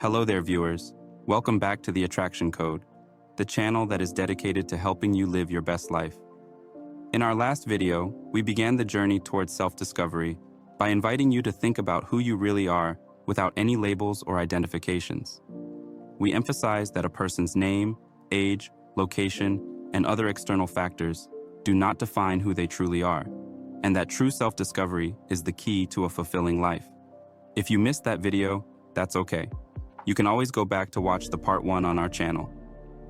Hello there, viewers. Welcome back to The Attraction Code, the channel that is dedicated to helping you live your best life. In our last video, we began the journey towards self-discovery by inviting you to think about who you really are without any labels or identifications. We emphasized that a person's name, age, location, and other external factors do not define who they truly are, and that true self-discovery is the key to a fulfilling life. If you missed that video, that's okay. You can always go back to watch the part 1 on our channel.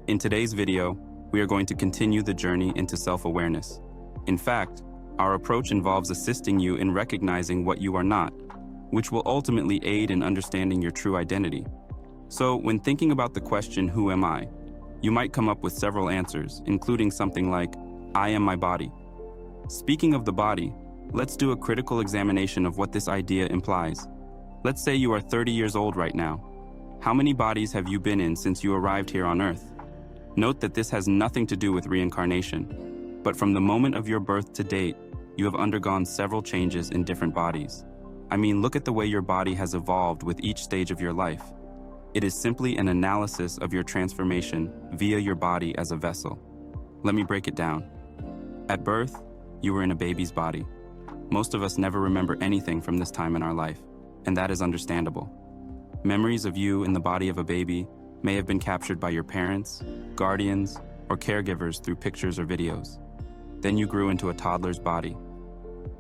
In today's video, we are going to continue the journey into self-awareness. In fact, our approach involves assisting you in recognizing what you are not, which will ultimately aid in understanding your true identity. So, when thinking about the question, who am I? You might come up with several answers, including something like, I am my body. Speaking of the body, let's do a critical examination of what this idea implies. Let's say you are 30 years old right now. How many bodies have you been in since you arrived here on Earth? Note that this has nothing to do with reincarnation, but from the moment of your birth to date, you have undergone several changes in different bodies. I mean, look at the way your body has evolved with each stage of your life. It is simply an analysis of your transformation via your body as a vessel. Let me break it down. At birth, you were in a baby's body. Most of us never remember anything from this time in our life, and that is understandable. Memories of you in the body of a baby may have been captured by your parents, guardians, or caregivers through pictures or videos. Then you grew into a toddler's body.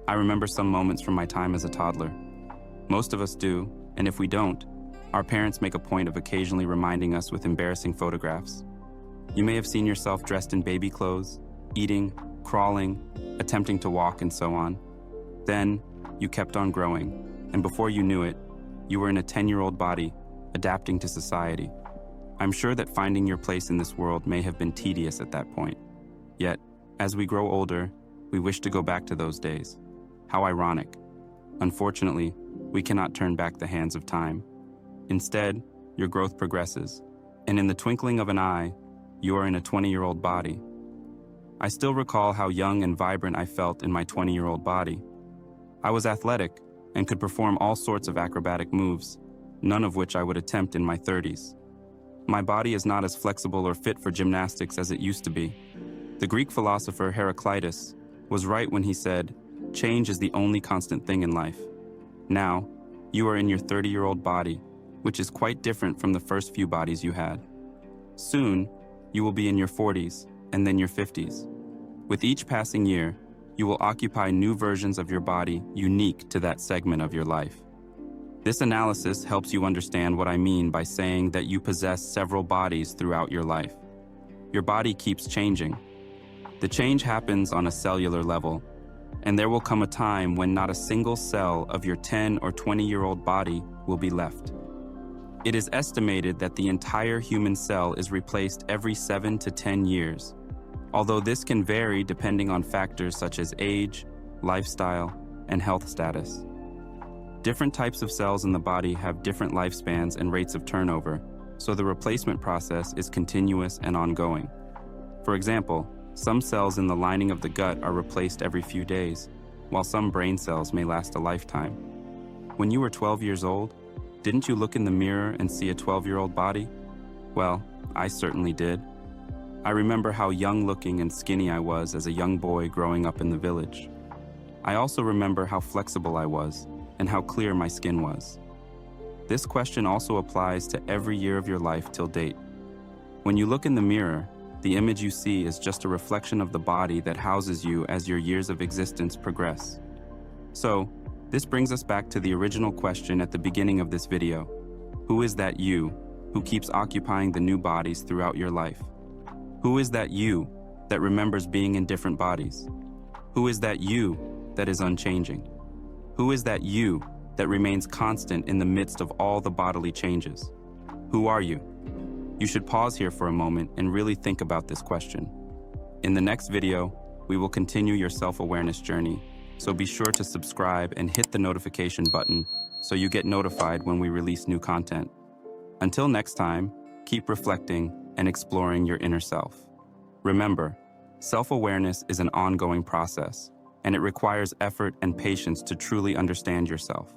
I remember some moments from my time as a toddler. Most of us do, and if we don't, our parents make a point of occasionally reminding us with embarrassing photographs. You may have seen yourself dressed in baby clothes, eating, crawling, attempting to walk, and so on. Then, you kept on growing, and before you knew it, you were in a 10-year-old body, adapting to society. I'm sure that finding your place in this world may have been tedious at that point. Yet, as we grow older, we wish to go back to those days. How ironic. Unfortunately, we cannot turn back the hands of time. Instead, your growth progresses, and in the twinkling of an eye, you are in a 20-year-old body. I still recall how young and vibrant I felt in my 20-year-old body. I was athletic and could perform all sorts of acrobatic moves, none of which I would attempt in my 30s. My body is not as flexible or fit for gymnastics as it used to be. The Greek philosopher Heraclitus was right when he said, change is the only constant thing in life. Now, you are in your 30-year-old body, which is quite different from the first few bodies you had. Soon, you will be in your 40s and then your 50s. With each passing year, you will occupy new versions of your body unique to that segment of your life. This analysis helps you understand what I mean by saying that you possess several bodies throughout your life. Your body keeps changing. The change happens on a cellular level, and there will come a time when not a single cell of your 10 or 20-year-old body will be left. It is estimated that the entire human cell is replaced every 7 to 10 years. Although this can vary depending on factors such as age, lifestyle, and health status. Different types of cells in the body have different lifespans and rates of turnover, so the replacement process is continuous and ongoing. For example, some cells in the lining of the gut are replaced every few days, while some brain cells may last a lifetime. When you were 12 years old, didn't you look in the mirror and see a 12-year-old body? Well, I certainly did. I remember how young-looking and skinny I was as a young boy growing up in the village. I also remember how flexible I was and how clear my skin was. This question also applies to every year of your life till date. When you look in the mirror, the image you see is just a reflection of the body that houses you as your years of existence progress. So, this brings us back to the original question at the beginning of this video. Who is that you who keeps occupying the new bodies throughout your life? Who is that you that remembers being in different bodies? Who is that you that is unchanging? Who is that you that remains constant in the midst of all the bodily changes? Who are you? You should pause here for a moment and really think about this question. In the next video, we will continue your self-awareness journey, so be sure to subscribe and hit the notification button so you get notified when we release new content. Until next time, keep reflecting and exploring your inner self. Remember, self-awareness is an ongoing process, and it requires effort and patience to truly understand yourself.